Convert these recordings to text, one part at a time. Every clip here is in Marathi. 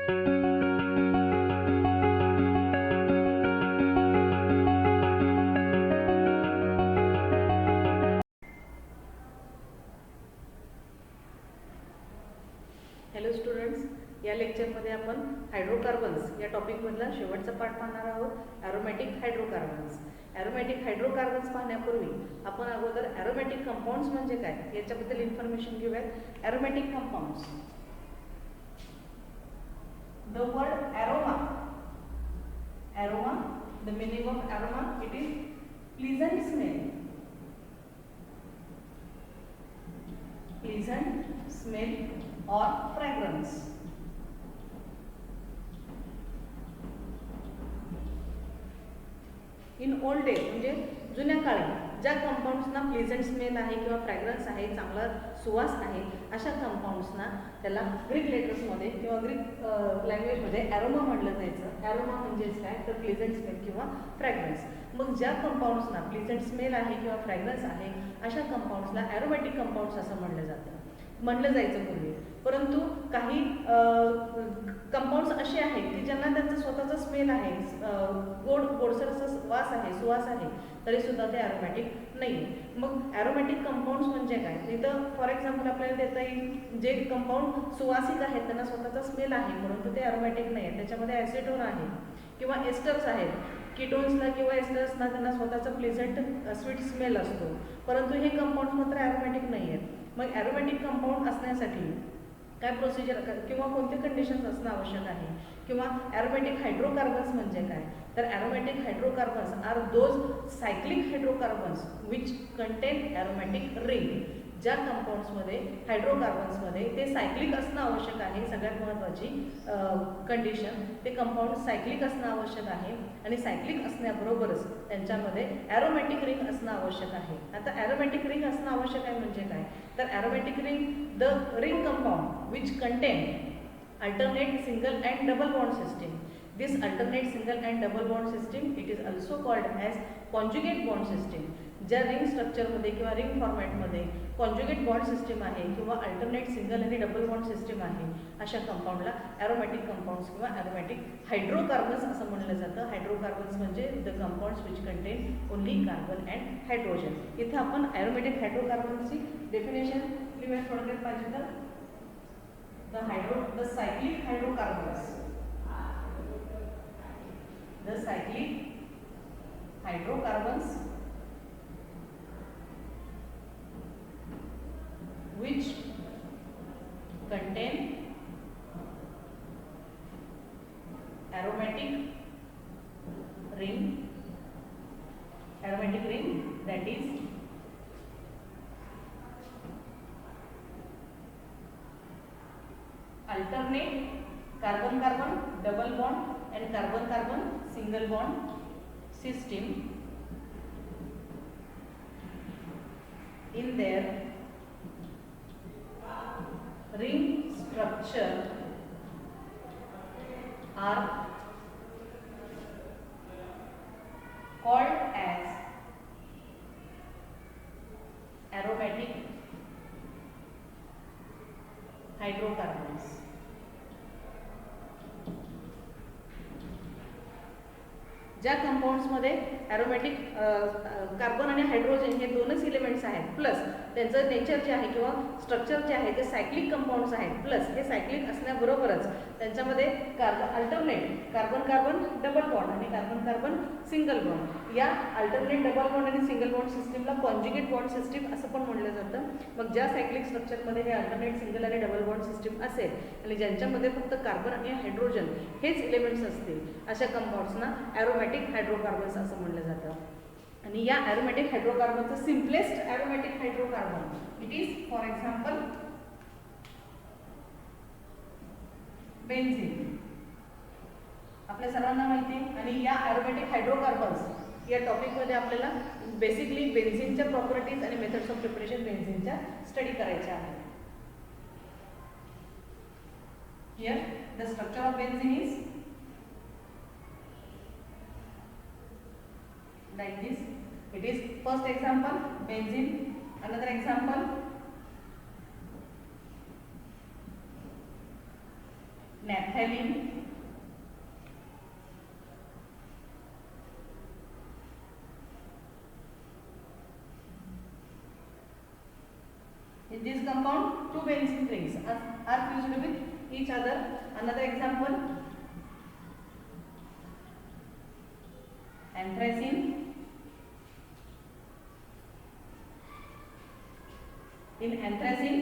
हॅलो स्टुडंट्स, या लेक्चरमध्ये आपण हायड्रोकार्बन्स या टॉपिकमधला शेवटचा पार्ट पाहणार आहोत, ॲरोमॅटिक हायड्रोकार्बन्स. ॲरोमॅटिक हायड्रोकार्बन्स पाहण्यापूर्वी आपण अगोदर ॲरोमॅटिक कंपाऊंड्स म्हणजे काय याच्याबद्दल इन्फॉर्मेशन घेऊयात. Aromatic compounds, the word aroma, the meaning of aroma, it is pleasant smell or fragrance. In old days म्हणजे जुन्या काळी ज्या कंपाऊंड्सना प्लेझंट स्मेल आहे किंवा फ्रॅग्रन्स आहे, चांगला सुवास आहे, अशा कंपाऊंड्सना त्याला ग्रीक लेटर्समध्ये किंवा ग्रीक लँग्वेजमध्ये ॲरोमा म्हटलं जायचं. ॲरोमा म्हणजेच काय तर प्लेझंट स्मेल किंवा फ्रॅग्रन्स. मग ज्या कंपाऊंड्सना प्लेझंट स्मेल आहे किंवा फ्रॅग्रन्स आहे अशा कंपाऊंड्सला ॲरोमॅटिक कंपाऊंड्स असं म्हणलं जायचं पूर्वी. परंतु काही कंपाऊंड्स असे आहेत की ज्यांना त्यांचा स्वतःचा स्मेल आहे, गोडसर वास आहे, सुवास आहे, तरी सुद्धा ते ॲरोमॅटिक नाही. मग ॲरोमॅटिक कंपाऊंड्स म्हणजे काय, इथं फॉर एक्झाम्पल आपल्याला देता येईल जे कंपाऊंड सुवासिक आहेत त्यांना स्वतःचा स्मेल आहे परंतु ते ॲरोमॅटिक नाही आहे. त्याच्यामध्ये ॲसिटोन आहे किंवा एस्टर्स आहेत. कीटोन्सला किंवा एस्टर्सना त्यांना स्वतःचा प्लेझंट स्वीट स्मेल असतो, परंतु हे कंपाऊंड्स मात्र ॲरोमॅटिक नाही आहेत. मग ॲरोमॅटिक कंपाऊंड असण्यासाठी काय प्रोसिजर किंवा कोणते कंडिशन्स असणं आवश्यक आहे, किंवा ॲरोमॅटिक हायड्रोकार्बन्स म्हणजे काय तर aromatic hydrocarbons are those cyclic hydrocarbons which contain aromatic ring. ज्या कंपाऊंड्समध्ये हायड्रोकार्बन्समध्ये ते सायक्लिक असणं आवश्यक आहे, सगळ्यात महत्त्वाची कंडिशन ते कंपाऊंड सायक्लिक असणं आवश्यक आहे आणि सायक्लिक असण्याबरोबरच त्यांच्यामध्ये ॲरोमॅटिक रिंग असणं आवश्यक आहे. आता ॲरोमॅटिक रिंग असणं आवश्यक आहे म्हणजे काय तर aromatic ring the ring compound which contain alternate single and double bond system. This alternate single and double bond system it is also called as conjugate bond system. ज्या रिंग स्ट्रक्चरमध्ये किंवा रिंग फॉर्मॅटमध्ये कॉन्जुगेट बॉन्ड सिस्टीम आहे किंवा अल्टरनेट सिंगल आणि डबल बॉन्ड सिस्टीम आहे अशा कंपाऊंडला ॲरोमॅटिक कंपाऊंड्स किंवा ॲरोमॅटिक हायड्रोकार्बन्स असं म्हणलं जातं. हायड्रोकार्बन्स म्हणजे the compounds which contain only carbon and hydrogen. इथे आपण ॲरोमॅटिक हायड्रोकार्बन्सची डेफिनेशन लिहूया थोडक्यात पाहिजे तर the cyclic hydrocarbons, which contain aromatic ring that is alternate carbon-carbon double bond and carbon-carbon single bond system in their ring structure are called as aromatic hydrocarbons. ज्या कंपाऊंड्समध्ये ॲरोमॅटिक कार्बन आणि हायड्रोजन हे दोनच इलिमेंट्स आहेत, प्लस त्यांचं नेचर जे आहे किंवा स्ट्रक्चर जे आहे ते सायक्लिक कंपाऊंड्स आहेत, प्लस हे सायक्लिक असण्याबरोबरच त्यांच्यामध्ये अल्टरनेट कार्बन डबल बॉन्ड आणि कार्बन सिंगल बॉन्ड, या अल्टरनेट डबल बॉन्ड आणि सिंगल बॉन्ड सिस्टीमला कॉन्जुगेट बॉन्ड सिस्टीम असं पण म्हटलं जातं. मग ज्या सायक्लिक स्ट्रक्चरमध्ये हे अल्टरनेट सिंगल आणि डबल बॉन्ड सिस्टीम असेल आणि ज्यांच्यामध्ये फक्त कार्बन आणि हायड्रोजन हेच इलिमेंट्स असतील अशा कंपाऊंड्सना ॲरोमॅटिक हायड्रोकार्बन्स असं म्हणलं जातं. आणि या ॲरोमॅटिक हायड्रोकार्बनचं simplest aromatic hydrocarbon it is for example benzene. आपल्या सर्वांना माहिती आहे. आणि या ॲरोमॅटिक हायड्रोकार्बन्स या टॉपिकमध्ये आपल्याला बेसिकली बेन्झीनच्या प्रॉपर्टीज आणि मेथड्स ऑफ प्रिपरेशन बेन्झीनच्या स्टडी करायच्या आहेत. Here the structure of benzene is like this. It is first example benzene, another example naphthalene, in this compound two benzene rings are fused with each other. Another example, anthracene, in anthracene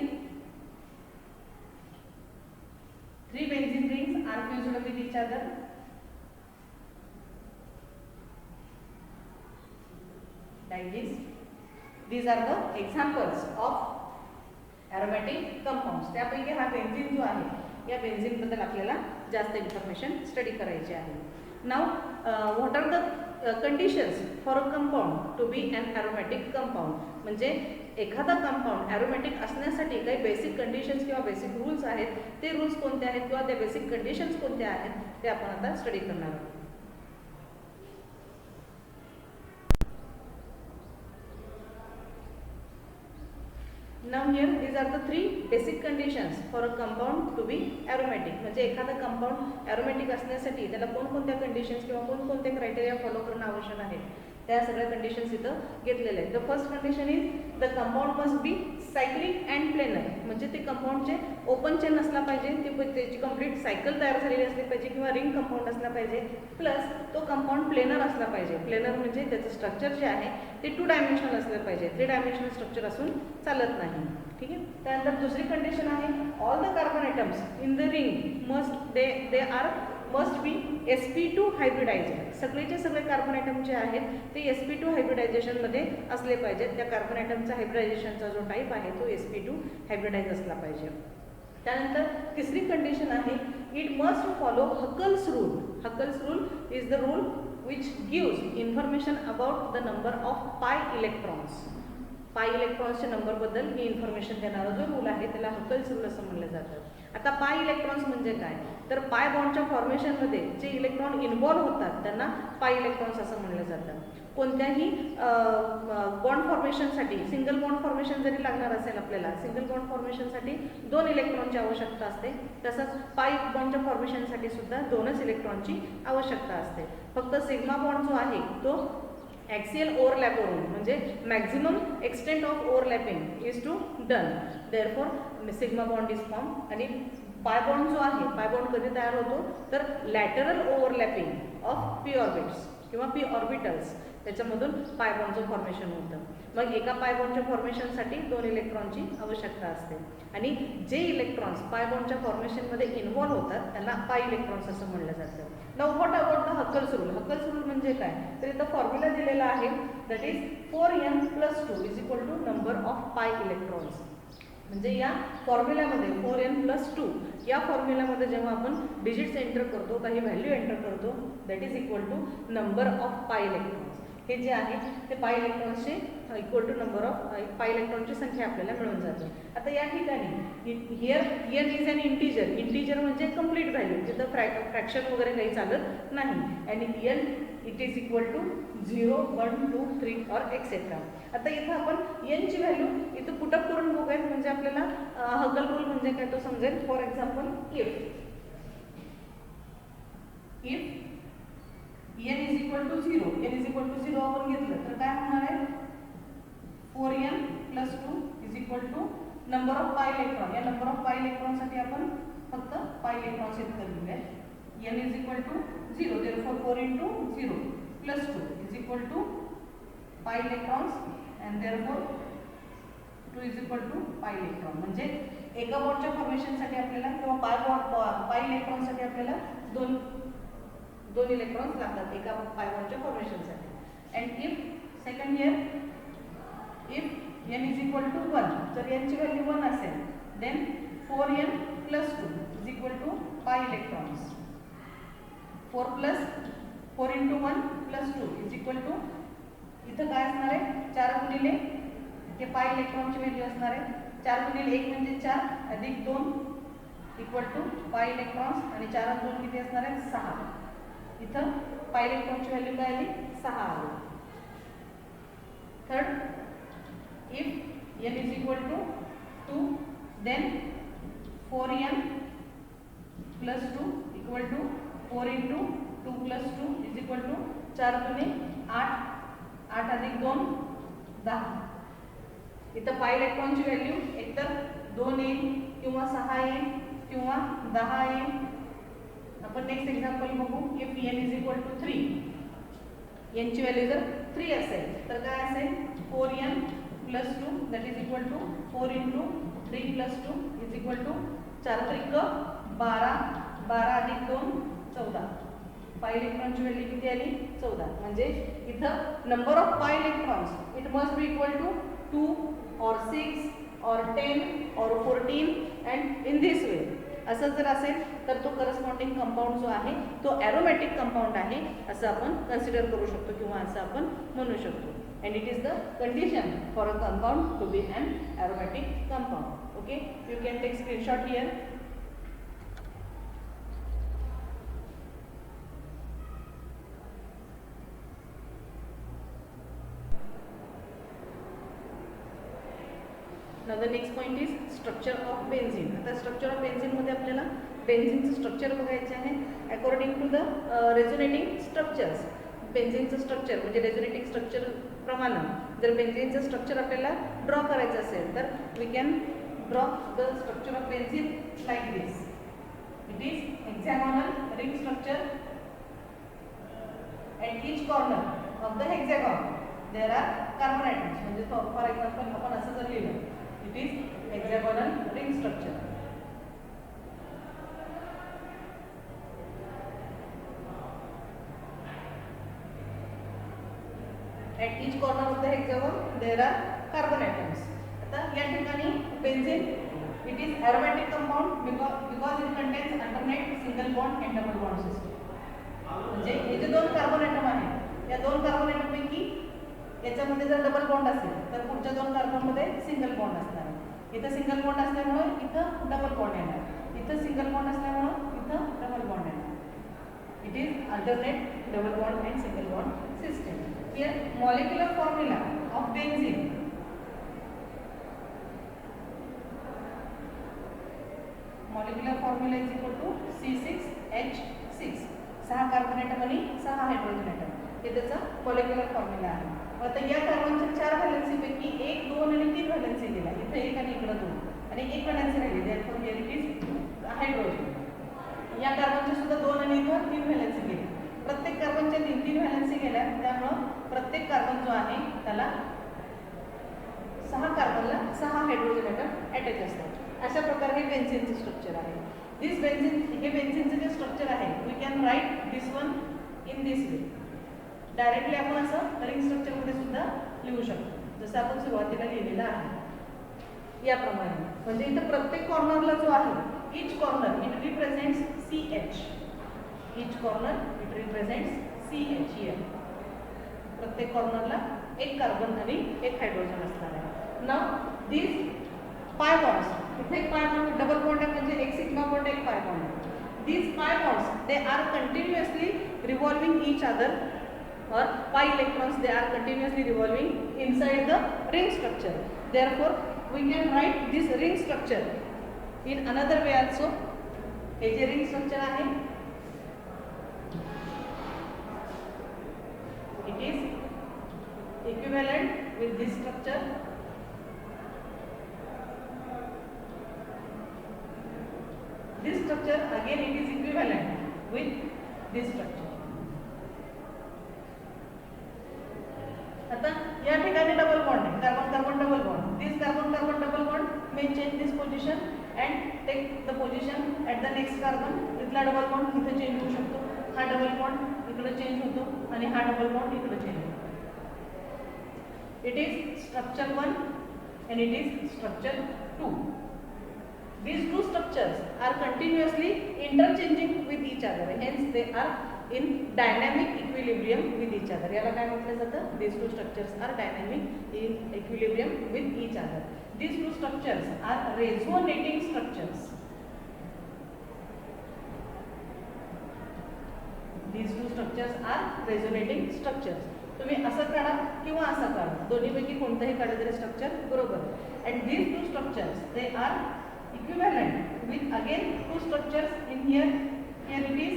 three benzene rings are fused with each other. Like this. These are the examples of aromatic compounds. त्यापैकी हा बेन्झीन जो आहे, या बेन्झीन बद्दल आपल्याला जास्त इन्फॉर्मेशन स्टडी करायची आहे. Now what are the conditions for a compound to be an aromatic compound. म्हणजे एखादा कंपाऊंड एरोमॅटिक असण्यासाठी काही बेसिक कंडिशन्स किंवा बेसिक रूल्स आहेत. ते रूल्स कोणते आहेत किंवा त्या बेसिक कंडिशन्स कोणत्या आहेत ते आपण आता स्टडी करणार आहोत. Now here these are the three basic conditions for a compound to be aromatic. म्हणजे एखादा कंपाऊंड एरोमॅटिक असण्यासाठी त्याला कोणकोणत्या कंडिशन्स किंवा कोणकोणते क्रायटेरिया फॉलो करणं आवश्यक आहे त्या सगळ्या कंडिशन्स इथं घेतलेल्या आहेत. The first condition is the compound must be cyclic and planar. म्हणजे ते कंपाऊंडचे ओपन चेन असला पाहिजे, त्याची कंप्लीट सायकल तयार झालेली असली पाहिजे किंवा रिंग कंपाऊंड असला पाहिजे. प्लस तो कंपाऊंड प्लेनर असला पाहिजे. प्लेनर म्हणजे त्याचं स्ट्रक्चर जे आहे ते 2 डायमेन्शनल असलं पाहिजे. 3 डायमेन्शनल स्ट्रक्चर असून चालत नाही. ठीक आहे. त्यानंतर दुसरी कंडिशन आहे all the carbon atoms in the ring must be sp2 hybridized. सगळेचे सगळे कार्बन आयटम जे आहेत ते sp2 हायब्रिडायझेशनमध्ये असले पाहिजेत. त्या कार्बन आयटमचा हायब्रिडायझेशनचा जो टाईप आहे तो sp2 हायब्रिडाइज असला पाहिजे. त्यानंतर तिसरी कंडिशन आहे it must follow Huckel's rule. Huckel's rule is the rule which gives information about the number of pi electrons. पाय इलेक्ट्रॉन्सच्या नंबरबद्दल ही इन्फॉर्मेशन देणारा जो रूल आहे त्याला हकल्स रूल असं म्हणलं जातं. आता पाय इलेक्ट्रॉन्स म्हणजे काय, तर पाय बॉन्डच्या फॉर्मेशनमध्ये जे इलेक्ट्रॉन इन्व्हॉल्व होतात त्यांना पाय इलेक्ट्रॉन्स असं म्हणलं जातं. कोणत्याही बॉन्ड फॉर्मेशनसाठी सिंगल बॉन्ड फॉर्मेशन जरी लागणार असेल आपल्याला, सिंगल बॉन्ड फॉर्मेशनसाठी 2 इलेक्ट्रॉनची आवश्यकता असते. तसंच पाय बॉन्डच्या फॉर्मेशनसाठी सुद्धा 2च इलेक्ट्रॉनची आवश्यकता असते. फक्त सिग्मा बॉन्ड जो आहे तो ॲक्सियल ओव्हरलॅपवरून म्हणजे maximum extent of overlapping is to done. Therefore sigma bond is form. आणि पाय बॉन्ड जो आहे, पाय बॉन्ड कधी तयार होतो तर lateral overlapping of P orbits किंवा पी ऑर्बिटल्स त्याच्यामधून पाय बॉन्डचं फॉर्मेशन होतं. मग एका पाय बॉन्डच्या फॉर्मेशनसाठी 2 इलेक्ट्रॉनची आवश्यकता असते. आणि जे इलेक्ट्रॉन्स पाय बॉन्डच्या फॉर्मेशनमध्ये इन्व्हॉल्व होतात त्यांना पाय इलेक्ट्रॉन्स असं म्हणलं जातं. Now what about the Huckel's rule. Huckel's rule म्हणजे काय, तर इथं फॉर्म्युला दिलेला आहे that is 4n+2 is equal to number of pi electrons. म्हणजे या फॉर्म्युल्यामध्ये 4n+2 या फॉर्म्युल्यामध्ये जेव्हा आपण डिजिट्स एंटर करतो, काही व्हॅल्यू एंटर करतो, that is equal to number of pi electrons. हे जे आहे ते पाय इलेक्ट्रॉन्सचे equal to number of pi इलेक्ट्रॉनची संख्या आपल्याला मिळून जाते. आता या ठिकाणी here n is an integer. Integer म्हणजे कंप्लीट व्हॅल्यू, तिथं फ्रॅक्शन वगैरे काही चालत नाही. आणि n it is equal to 0, 1, 2, 3 और एक्सेट्रा. आता इथं आपण n ची व्हॅल्यू इथं पुटअप करून बघूयात म्हणजे आपल्याला हकल रूल म्हणजे काय तो समजेल. For example if n is equal to 0, n is equal to 0 आपण घेतलं तर काय होणार आहे 4n+2 is equal to number of pi electron. या नंबर ऑफ पाय इलेक्ट्रॉनसाठी आपण फक्त पाय इलेक्ट्रॉन्स इथं लिहूया. n is equal to 0, therefore 4 into 0 plus 2 is equal to pi electrons and therefore 2 is equal to pi electron. म्हणजे एका बॉन्डच्या फॉर्मेशनसाठी आपल्याला किंवा पाय इलेक्ट्रॉनसाठी आपल्याला दोन इलेक्ट्रॉन्स लागतात एका पाय बॉन्डच्या फॉर्मेशनसाठी. And if second here if n is equal to 1, जर n ची व्हॅल्यू 1 असेल then 4n+2 is equal to pi electrons. 4 into 1 plus 2 is equal to इथं काय असणार आहे 4 गुणिले हे पाय इलेक्ट्रॉनची व्हॅल्यू असणार आहे 4 गुणिले 1 म्हणजे 4 अधिक 2 इक्वल टू पाय इलेक्ट्रॉन्स आणि 4 आणि 2 किती असणार आहे 6. इथं पाय इलेक्ट्रॉनची व्हॅल्यू काय आली 6 आली. Third if n is equal to 2 then 4n plus 2 equal to 4 into 2 plus 2 is equal to 4 दुने 8, 8 अधिक 2 10. इथं पाय इलेक्ट्रॉनची व्हॅल्यू एकतर 2 येईल किंवा 6 येईल किंवा 10 येईल. आपण नेक्स्ट एक्झाम्पल बघू. If n is equal to 3, n ची व्हॅल्यू जर 3 असेल तर काय असेल 4n plus 2 that is equal to 4 into 3 plus 2 is equal to 4 त्रिक 12, 12 अधिक 2 14. पाय इलेक्ट्रॉनची व्हॅल्यू किती आली 14. म्हणजे इथं number of pi electrons it must be equal to 2 और 6 और 10 और 14 अँड इन दिस वे. असं जर असेल तर तो करस्पॉन्डिंग कंपाऊंड जो आहे तो ॲरोमॅटिक कंपाऊंड आहे असं आपण कन्सिडर करू शकतो किंवा असं आपण म्हणू शकतो. and it is the condition for a compound to be an aromatic compound. Okay, you can take screenshot here. Now the next point is structure of benzene. आता structure of benzene मध्ये आपल्याला बेन्झीनचं स्ट्रक्चर बघायचे आहे according to the resonating structures. बेन्झीनचं स्ट्रक्चर म्हणजे रेझोनेटिंग स्ट्रक्चर प्रमाणे जर बेन्झीनचं स्ट्रक्चर आपल्याला ड्रॉ करायचं असेल तर we can draw the structure of benzene like this. It is hexagonal ring structure. at each corner of the hexagon there are carbon atoms. म्हणजे फॉर एक्झाम्पल आपण असं जर लिहिलं it is hexagonal ring structure. at each corner of the hexagon there are carbon atoms. आता या ठिकाणी benzene it is aromatic compound because it contains alternate single bond and double bond system. म्हणजे हे जे दोन कार्बन ॲटम आहेत या दोन कार्बन ॲटम पैकी याच्यामध्ये जर डबल बॉन्ड असेल तर पुढच्या दोन कार्बनमध्ये सिंगल बॉन्ड असणार. इथं सिंगल बॉन्ड असल्यामुळे इथं डबल बॉन्ड येणार. इथं सिंगल बॉन्ड असल्यामुळे इथं डबल बॉन्ड येणार. It is alternate double bond and single bond system. Here molecular formula of benzene. Molecular formula is equal to C6H6. 6 carbon atom आणि 6 हायड्रोजन ॲटम. हे त्याचा मॉलिक्युलर फॉर्म्युला आहे. आता या कार्बनच्या 4 व्हॅलेन्सी पैकी 1, 2 आणि 3 व्हॅलेन्सी गेला. इथे 1 आणि इकडे 2 आणि 1 व्हॅलेन्सी राहिली. Therefore here it is hydrogen. या कार्बनच्या सुद्धा 2 आणि इथं 3 व्हॅलेन्सी गेली. प्रत्येक कार्बनच्या 3 व्हॅलेन्सी गेल्या त्यामुळं प्रत्येक कार्बन जो आहे त्याला 6 कार्बनला 6 हायड्रोजन ॲटम अटॅच असतात. अशा प्रकारे हे बेन्झीनचं स्ट्रक्चर आहे. दिस बेन्झीन हे बेन्झीनचं जे स्ट्रक्चर आहे we can write this one in this way. Directly आपण असं रिंग स्ट्रक्चरमध्ये सुद्धा लिहू शकतो जसं आपण सुरुवातीला लिहिलेलं आहे याप्रमाणे. म्हणजे इथं प्रत्येक कॉर्नरला जो आहे each corner it represents CH. Each corner it represents CH here. प्रत्येक कॉर्नरला एक कार्बन आणि एक हायड्रोजन असणार आहे. नाउ दिस पाय बॉन्ड्स इथे एक पाय बॉन्ड डबल बॉन्ड आहे म्हणजे एक सिग्मा बॉन्ड एक पाय बॉन्ड आहे. These pi bonds they are continuously revolving each other or pi electrons they are continuously revolving inside the ring structure. Therefore we can write this ring structure in another way also. हे जे ring structure आहे it is equivalent with this structure. This structure again it is equivalent with this structure. आता या ठिकाणी डबल बॉन्ड आहे. Carbon carbon double bond. This carbon carbon double bond may change this position and take the position at the next carbon. इथला डबल बॉन्ड इथे चेंज होऊ शकतो. हा डबल बॉन्ड इकडे चेंज होतो आणि हा डबल बॉन्ड इकडे चेंज होतो. It is structure 1 and it is structure 2. These two structures are continuously interchanging with each other. Hence, they are in dynamic equilibrium with each other. याला काय म्हटलं जातं? These two structures are dynamic in equilibrium with each other. These two structures are resonating structures. These two structures are resonating structures. तुम्ही असं काढा किंवा असं काढा. दोन्हीपैकी कोणतंही काढलं तरी स्ट्रक्चर बरोबर. And these two structures they are equivalent with again two structures in here. Here it is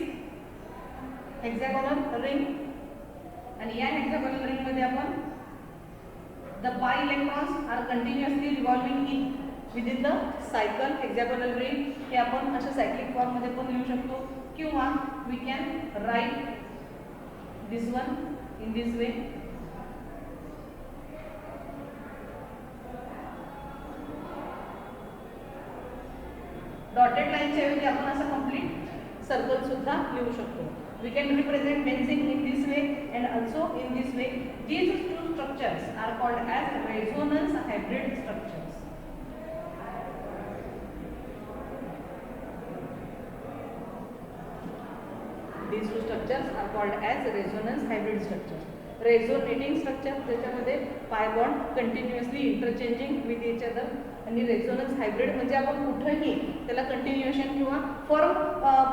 hexagonal ring, and या hexagonal ring मध्ये आपण the pi electrons are continuously revolving in within the cycle hexagonal ring. हे आपण अशा सायक्लिक फॉर्म मध्ये पण लिहू शकतो, किंवा we can write this one in this way. Dotted लाईनच्या ऐवजी आपण असं कंप्लीट सर्कल सुद्धा लिहू शकतो. We can represent benzene in this way and also in this way. These two structures are called as resonance hybrid structures. These two structures are called as resonance hybrid structures. Resonating structure त्याच्यामध्ये pi bond continuously interchanging with each other, आणि रेझोनन्स हायब्रिड म्हणजे आपण कुठेही त्याला कंटिन्युएशन किंवा फॉर्म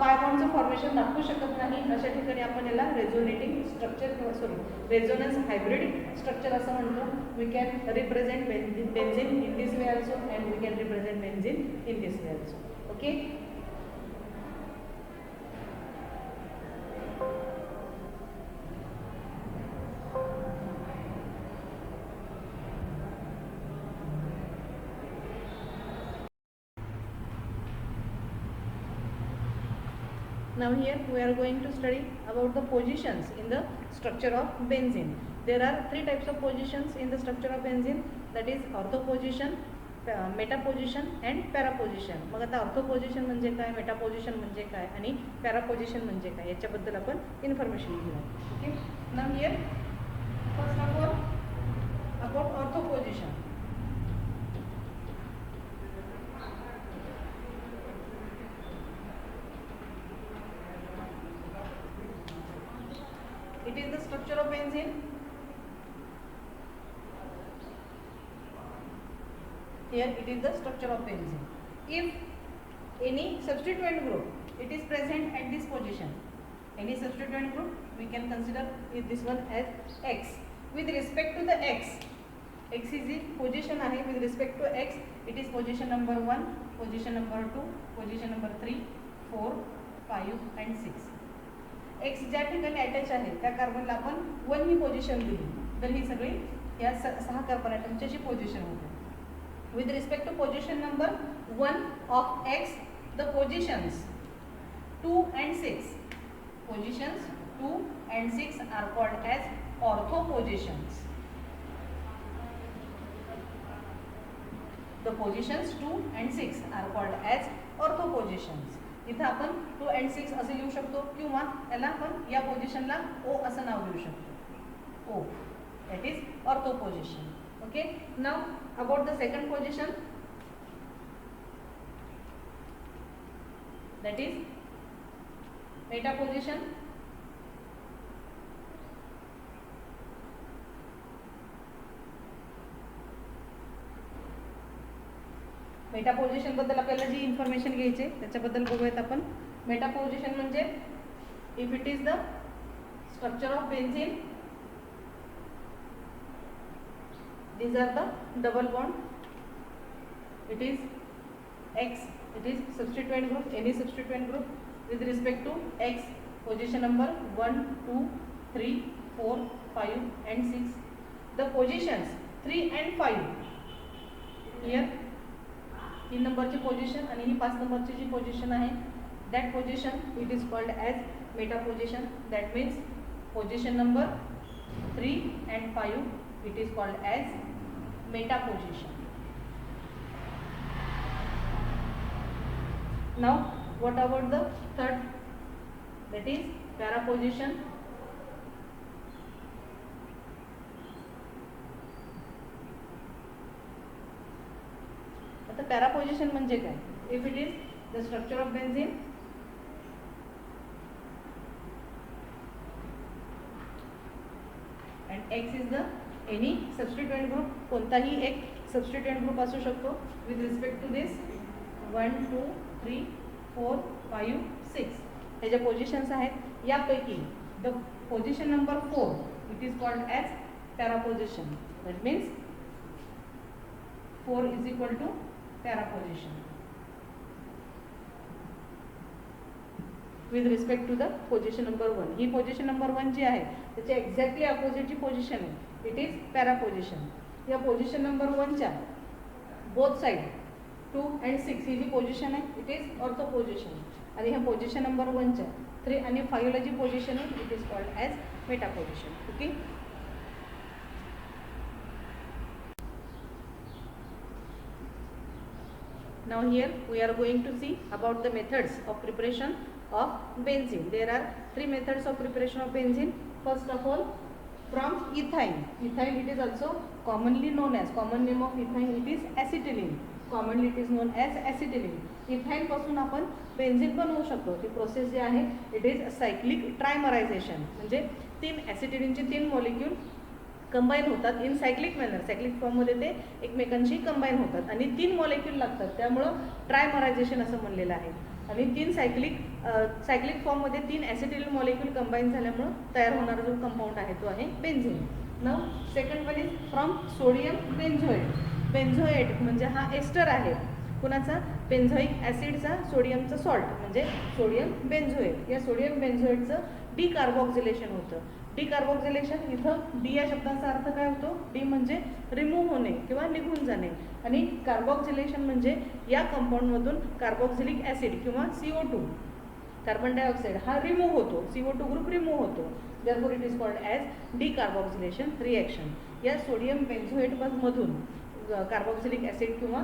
पाय बॉन्डचं फॉर्मेशन दाखवू शकत नाही, अशा ठिकाणी आपण याला रेझोनेटिंग स्ट्रक्चर किंवा रेझोनन्स हायब्रिड स्ट्रक्चर असं म्हणतो. We can represent benzene in this way also and we can represent benzene in this way also. Okay. Now here we are going to study about the positions in the structure of benzene. There are three types of positions in the structure of benzene, that is ortho position, meta position and para position. मग आता ortho position म्हणजे काय, meta position म्हणजे काय आणि para position म्हणजे काय याच्याबद्दल आपण इन्फॉर्मेशन घेऊया. Okay. Now here first of all about ortho position. It is the structure of benzene. Here it is the structure of benzene. If any substituent group, it is present at this position, any substituent group, we can consider this one as X. With respect to the X is the position आहे. With respect to X, it is position number 1, position number 2, position number 3, 4, 5 and 6. X ज्या ठिकाणी अटॅच आहे त्या कार्बनला आपण 1 ही पोझिशन दिली, तर ही सगळी या 6 कार्बन ॲटमची जी पोझिशन होते. With respect to position number 1 of X, the positions 2 and 6, positions 2 and 6 are called as ortho positions. The positions 2 and 6 are called as ortho positions. इथं आपण 2 and 6 असे लिहू शकतो, किंवा याला आपण या पोझिशनला O असं नाव देऊ शकतो. O, that is ortho position. Okay. Now about the second position, that is meta position. Meta position बद्दल आपल्याला जी इन्फॉर्मेशन घ्यायची आहे त्याच्याबद्दल बघूयात आपण. मेटा पोझिशन म्हणजे if it is the structure of benzene, these are the double bond, it is X, it is substituent group, any substituent group with respect to X, position number 1, 2, 3, 4, 5 and 6. The positions 3 and 5 here, 3 नंबरची पोझिशन आणि ही 5 नंबरची जी पोझिशन आहे, that position it is called as meta position. That means position number 3 and 5 it is called as meta position. Now what about the third, that is para position. आता para position म्हणजे काय, if it is the structure of benzene, and X is the any substituent group, कोणताही एक substituent group असू शकतो. with respect to this 1, 2, 3, 4, 5, 6 हे जे पोझिशन्स आहेत यापैकी the position number 4 it is called as para position. That means 4 is equal to para position. With respect to the position number 1. ही पोझिशन नंबर 1 जी आहे त्याच्या एक्झॅक्टली अपोजिटची पोझिशन आहे, इट इज पॅरा पोझिशन. या पोझिशन नंबर 1च्या बोथ साईड 2 and 6 ही जी पोझिशन आहे इट इज ऑर्थो पोझिशन. आणि ह्या पोझिशन नंबर 1च्या 3 आणि 5ला जी पोझिशन आहे it is called as meta position. Okay. Now here we are going to see about the methods of preparation of benzene. There are 3 methods of preparation of benzene. First of all, from ethine. Ethine it is also commonly known as, common name of ethine it is acetylene. Commonly it is known as acetylene. Ethine पासून आपण बेन्झीन बनवू शकतो. ती प्रोसेस जी आहे इट इज सायक्लिक ट्रायमरायझेशन. म्हणजे 3 ॲसिटिलीनचे 3 मॉलिक्यूल कंबाईन होतात इन सायक्लिक मॅनर. सायक्लिक फॉर्ममध्ये ते एकमेकांशी कंबाईन होतात आणि 3 मॉलिक्यूल लागतात, त्यामुळं ट्रायमरायझेशन असं म्हणलेलं आहे. आणि 3 सायक्लिक फॉर्ममध्ये 3 ॲसिटिलीन मॉलिक्यूल कंबाईन झाल्यामुळं तयार होणारा जो कंपाऊंड आहे तो आहे benzene. Now second one is from sodium benzoate. Benzoate म्हणजे हा एस्टर आहे कुणाचा, बेन्झोइक ॲसिडचा सोडियमचं सॉल्ट म्हणजे सोडियम बेन्झोएट. या सोडियम बेन्झोएटचं डिकार्बॉक्झिलेशन होतं. डिकार्बॉक्झिलेशन, इथं डी या शब्दाचा अर्थ काय होतो, डी म्हणजे रिमूव्ह होणे किंवा निघून जाणे आणि कार्बॉक्झिलेशन म्हणजे या कंपाऊंडमधून कार्बॉक्झिलिक ॲसिड किंवा CO2 कार्बन डायऑक्साईड हा रिमूव्ह होतो, CO2 ग्रुप रिमूव्ह होतो. Therefore it is called as decarboxylation reaction. या सोडियम बेन्झोएटमधून कार्बॉक्झिलिक ॲसिड किंवा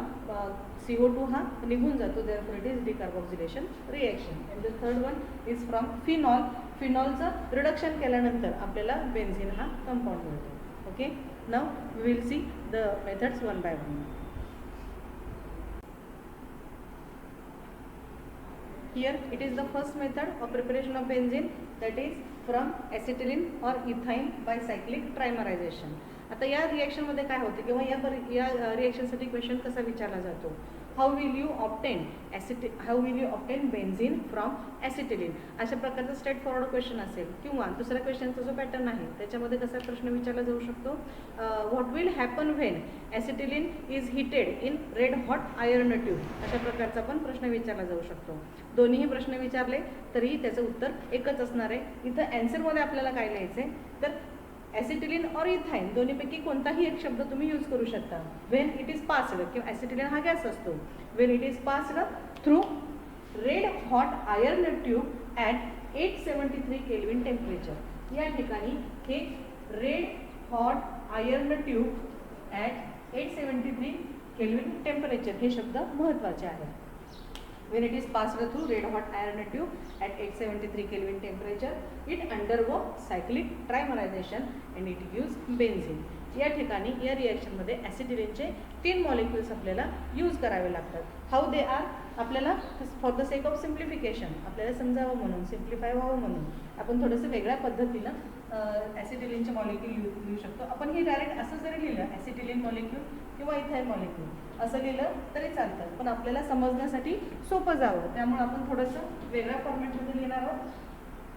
CO2 हा निघून जातो. Therefore it is decarboxylation reaction. And the third one is from phenol. फिनॉलचं रिडक्शन केल्यानंतर आपल्याला बेन्झीन हा कंपाऊंड मिळतो. Okay. Now we will see the methods one by one. Here it is the first method of preparation of benzene, that is from acetylene or ethine by cyclic trimerization. आता या रिॲक्शनमध्ये काय होते किंवा या रिॲक्शनसाठी क्वेश्चन कसा विचारला जातो, how will you obtain benzene from acetylene. अशा प्रकारचा स्ट्रेट फॉरवर्ड क्वेश्चन असेल किंवा दुसऱ्या क्वेश्चनचा जो पॅटर्न आहे त्याच्यामध्ये कसा प्रश्न विचारला जाऊ शकतो, what will happen when acetylene is heated in red hot iron tube. अशा प्रकारचा पण प्रश्न विचारला जाऊ शकतो. दोन्हीही प्रश्न विचारले तरी त्याचं उत्तर एकच असणार आहे. इथं ॲन्सरमध्ये आपल्याला काय लिहायचं आहे तर ॲसिटिलीन और इथाईन दोन्हीपैकी कोणताही एक शब्द तुम्ही यूज करू शकता. व्हेन इट इज पास्ड, किंवा ॲसिटिलीन हा गॅस असतो, when it is passed through red hot iron tube at 873 kelvin temperature. या ठिकाणी हे red hot iron tube at 873 kelvin temperature हे शब्द महत्त्वाचे आहेत. When it is passed through red hot iron tube at 873 Kelvin temperature, it undergo cyclic trimerization and it gives benzene. या ठिकाणी या रिॲक्शनमध्ये ॲसिटिलीनचे 3 मॉलिक्युल्स आपल्याला यूज करावे लागतात. हाऊ दे आर, आपल्याला for the sake of simplification, आपल्याला समजावं म्हणून, सिम्प्लिफाय व्हावं म्हणून आपण थोडंसं वेगळ्या पद्धतीनं ॲसिटिलीनचे मॉलिक्यूल लिहू शकतो. आपण हे डायरेक्ट असं जरी लिहिलं ॲसिटिलीन मॉलिक्यूल किंवा इथाईन मॉलिक्यूल असं लिहिलं तरी चालतं, पण आपल्याला समजण्यासाठी सोपं जावं त्यामुळे आपण थोडंसं वेगळ्या फॉर्मॅटमध्ये लिहिणार आहोत.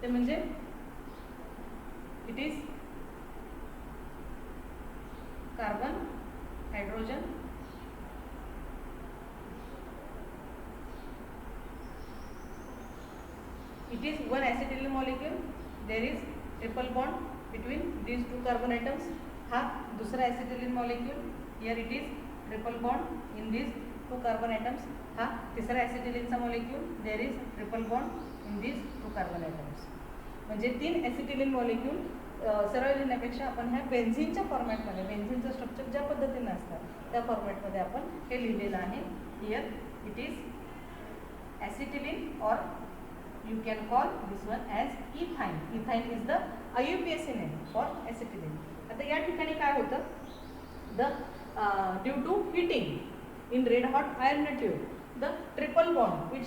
ते म्हणजे it is carbon, hydrogen, it is one acetylene molecule, there is triple bond between these 2 carbon atoms. हा दुसरा acetylene molecule, here it is triple bond in these 2 carbon atoms. हा तिसरा acetylene चा molecule, there is triple bond in these 2 carbon atoms. म्हणजे 3 acetylene molecule सरळ लिहिण्यापेक्षा आपण ह्या बेन्झीनच्या फॉर्मॅटमध्ये, बेन्झीनचं स्ट्रक्चर ज्या पद्धतीने असतात त्या फॉर्मॅटमध्ये आपण हे लिहिलेलं आहे. हियर इट इज ॲसिटिलीन और you can call this one as ethine. Ethine is the IUPAC name for acetylene. आता या ठिकाणी काय होतं, the due to heating in red hot iron tube, the triple bond it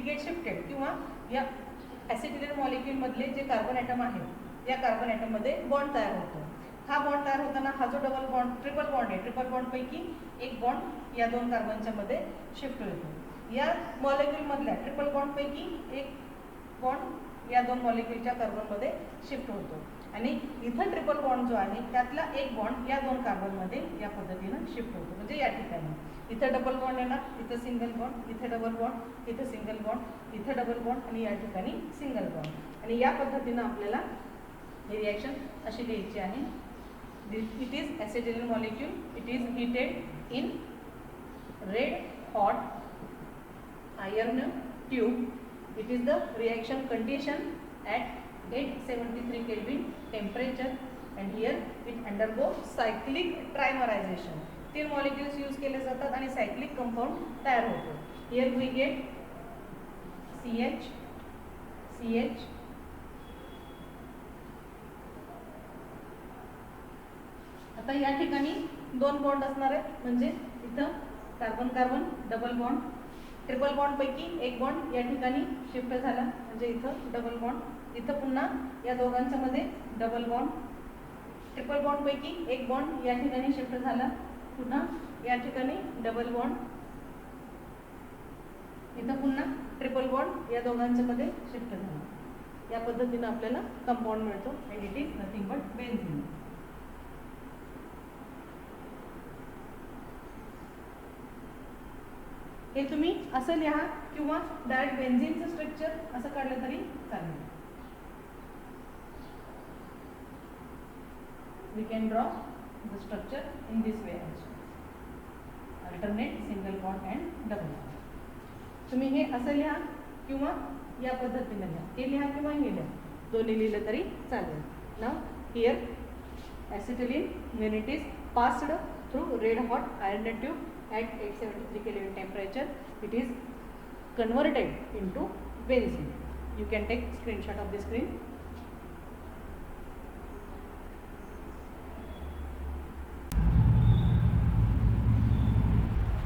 gets shifted किंवा या ॲसिटिलीन मॉलिक्यूल मधले जे कार्बन ॲटम आहेत या कार्बन ॲटम मध्ये बॉन्ड तयार होतो. हा बॉन्ड तयार होताना हा जो ट्रिपल बॉन्ड आहे, ट्रिपल बॉन्ड पैकी एक बॉन्ड या 2 कार्बनच्या मध्ये शिफ्ट होतो. या मॉलिक्यूल मधल्या ट्रिपल बॉन्ड पैकी एक बॉन्ड या 2 मॉलिक्यूलच्या कार्बनमध्ये शिफ्ट होतो. आणि इथं ट्रिपल बॉन्ड जो आहे त्यातला एक बॉन्ड या दोन कार्बनमध्ये या पद्धतीनं शिफ्ट होतो. म्हणजे या ठिकाणी इथं डबल बॉन्ड येणार, इथं सिंगल बॉन्ड, इथे डबल बॉन्ड, इथं सिंगल बॉन्ड, इथं डबल बॉन्ड आणि या ठिकाणी सिंगल बॉन्ड. आणि या पद्धतीनं आपल्याला ही रिॲक्शन अशी लिहायची आहे. It is acetylene molecule, it is heated in red hot iron tube. It is the reaction condition at 873 Kelvin temperature and here it undergo cyclic trimerization. 3 molecules use केले जातात आणि सायक्लिक कंपाऊंड तयार होतो. Here we get CH, CH, आता या ठिकाणी 2 बॉन्ड असणार आहेत म्हणजे इथं carbon carbon double bond, triple bond पैकी एक बॉन्ड या ठिकाणी शिफ्ट झाला म्हणजे इथं डबल बॉन्ड, इथं पुन्हा या दोघांच्या मध्ये डबल बॉन्ड, ट्रिपल बॉन्ड पैकी एक बॉन्ड या ठिकाणी शिफ्ट झाला, पुन्हा या ठिकाणी डबल बॉन्ड, इथं पुन्हा ट्रिपल बॉन्ड या दोघांच्या मध्ये शिफ्ट झाला. या पद्धतीने आपल्याला कंपाऊंड मिळतो and it is nothing but benzene. हे तुम्ही असं लिहा किंवा डायरेक्ट बेन्झीनचं स्ट्रक्चर असं काढलं तरी चालेल. We can draw the structure in this way also. Alternate single bond and double bond. तुम्ही हे असं लिहा किंवा या पद्धतीने लिहा. हे लिहा किंवा हे लिहा. दोन्ही लिहिलं तरी चालेल. Now here acetylene when it is passed through red hot iron tube at 873 Kelvin temperature, it is converted into benzene. You can take screenshot of the screen.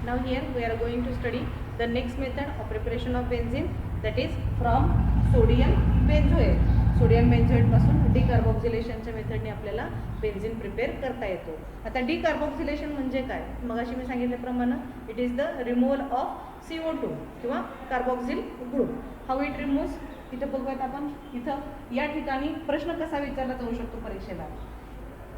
Now here we are going to study the next method of preparation of benzene, that is from sodium benzoate. Sodium benzoate पासून डिकार्बोक्सिलेशनच्या मेथडने आपल्याला बेन्झीन प्रिपेअर करता येतो. आता डिकार्बोक्सिलेशन म्हणजे काय? मगाशी मी सांगितल्याप्रमाणे it is the removal of CO2 किंवा carboxyl group. How it removes इथं बघूयात आपण. इथं या ठिकाणी प्रश्न कसा विचारला जाऊ शकतो परीक्षेला,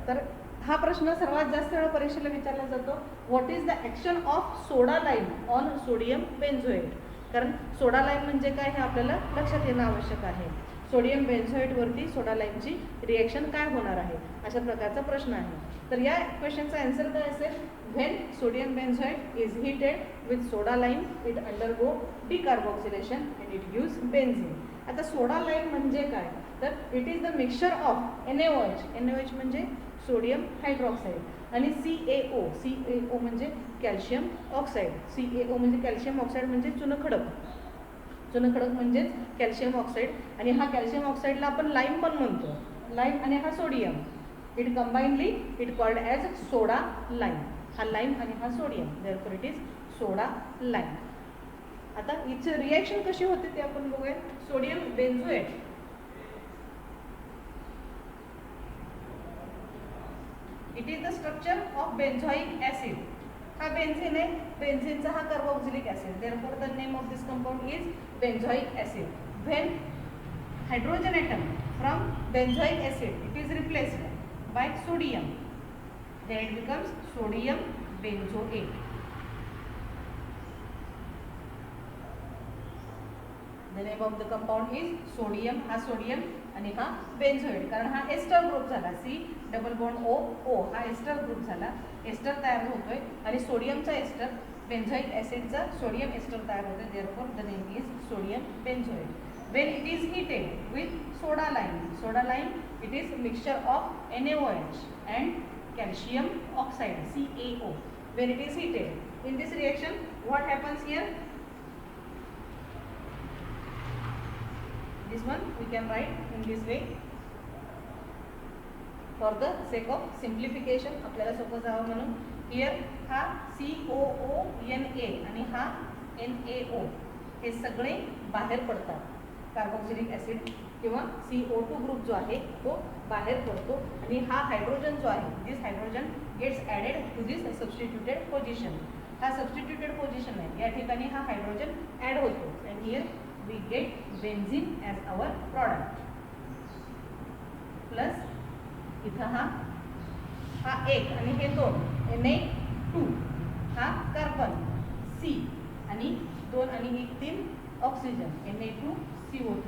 तर हा प्रश्न सर्वात जास्त वेळा परीक्षेला विचारला जातो, what is the action of soda lime on sodium benzoate. कारण सोडा लाईम म्हणजे काय हे आपल्याला लक्षात येणं आवश्यक आहे. सोडियम बेन्झोएटवरती सोडा लाईमची रिॲक्शन काय होणार आहे, अशा प्रकारचा प्रश्न आहे. तर या क्वेश्चनचा आन्सर काय असेल, when sodium benzoate is heated with soda lime it undergo decarboxylation and it gives benzene. आता सोडा लाईम म्हणजे काय, तर it is the mixture of NaOH. NaOH म्हणजे सोडियम हायड्रॉक्साईड आणि CaO. CaO म्हणजे कॅल्शियम ऑक्साईड. CaO म्हणजे कॅल्शियम ऑक्साईड म्हणजे चुनखडक. चुनखडक म्हणजेच कॅल्शियम ऑक्साईड आणि हा कॅल्शियम ऑक्साईडला आपण लाईम पण म्हणतो. लाईम आणि हा sodium, it combinedly it called as soda lime. हा लाईम आणि हा sodium, therefore it is soda lime. आता हिची रिॲक्शन कशी होते ते आपण बघूया. Sodium benzoate it is the structure of benzoic acid. हा बेन्झीन आहे, बेन्झीनचा हा carboxylic acid, therefore the name of this compound is benzoic acid. When hydrogen atom from benzoic acid it is replaced by sodium, then it becomes sodium benzoate. The name of the compound is sodium. हा सोडियम आणि हा बेन्झोएट, कारण हा एस्टर ग्रुप झाला. C डबल बॉन्ड O हा एस्टर ग्रुप झाला, एस्टर तयार होतोय आणि सोडियमचा एस्टर बेन्झोइक ॲसिडचा सोडियम एस्टर तयार होतोय, therefore the name is sodium benzoate. When it is heated with soda lime it is mixture of NaOH and calcium oxide CaO. When it is heated in this reaction, what happens here? This one we can write in this way for the sake of simplification, आपल्याला सोपं जावं म्हणून. Here हा COONA आणि हा NaO हे सगळे बाहेर पडतात. कार्बोक्सिलिक ॲसिड किंवा CO2 ग्रुप जो आहे तो बाहेर पडतो आणि हा हायड्रोजन जो आहे, this hydrogen gets added to this substituted position. हा सबस्टिट्यूटेड पोझिशन आहे, या ठिकाणी हा हायड्रोजन ॲड होतो and here we get benzene as our product plus इथं हा 1 आणि हे 2 Na2, हा कार्बन C आणि 2 आणि 1 3 ऑक्सिजन Na2CO3.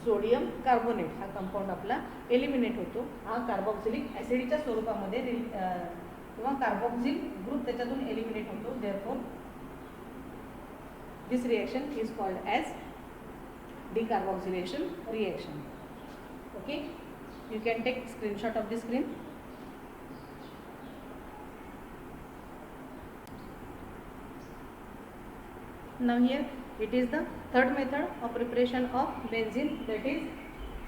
सोडियम कार्बोनेट हा कंपाऊंड आपला एलिमिनेट होतो. हा कार्बोक्सिलिक ॲसिडच्या स्वरूपामध्ये किंवा कार्बोक्सिल ग्रुप त्याच्यातून एलिमिनेट होतो. Therefore this reaction is called as decarboxylation reaction. Okay, you can take screenshot of the screen. Now here it is the third method of preparation of benzene, that is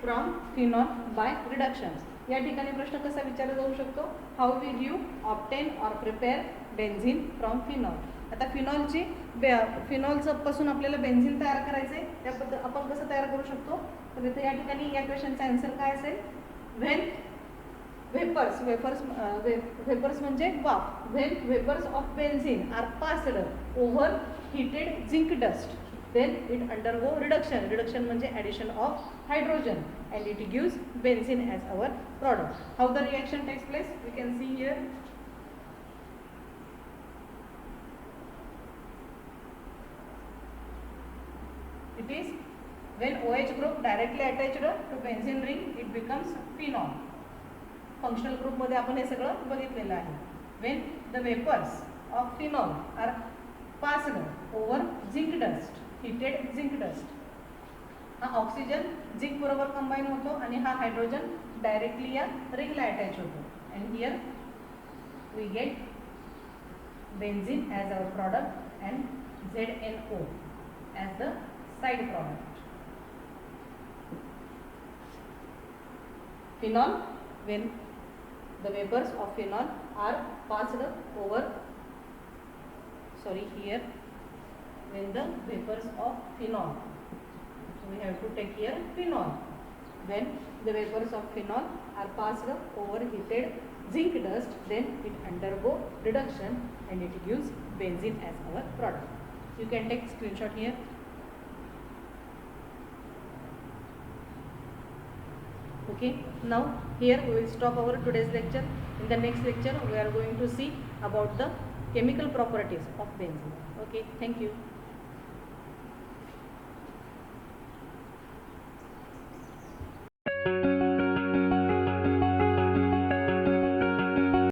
from phenol by reduction. या ठिकाणी प्रश्न कसा विचारला जाऊ शकतो, हाउ विल यू ऑब्टेन और प्रिपेअर बेन्झीन फ्रॉम फिनॉल. आता फिनॉलचं पासून आपल्याला बेन्झीन तयार करायचं आहे. त्याबद्दल आपण कसं तयार करू शकतो, तर इथे या ठिकाणी या क्वेश्चनचा आन्सर काय असेल, व्हेन वेपर्स म्हणजे वाफ, when vapours of benzene are passed over heated zinc dust, then it undergo reduction म्हणजे addition of hydrogen and it gives benzene as our product. How the reaction takes place, we can see here. It is when OH group directly attached to benzene ring, it becomes phenol. Functional group मध्ये आपण हे सगळं बघितलेलं आहे. When the vapors of phenol are passed over zinc dust, heated zinc dust, हा ऑक्सिजन झिंक बरोबर कंबाईन होतो आणि हा हायड्रोजन डायरेक्टली या रिंगला अटॅच होतो. And here we get benzene as our product and ZNO as the side product. Phenol, when the vapors of phenol are passed over, here when the vapors of phenol, so we have to take here phenol, when the vapors of phenol are passed over heated zinc dust, then it undergo reduction and it gives benzene as our product. You can take screenshot here. Okay, now here we will stop our today's lecture. In the next lecture we are going to see about the chemical properties of benzene. Okay, thank you.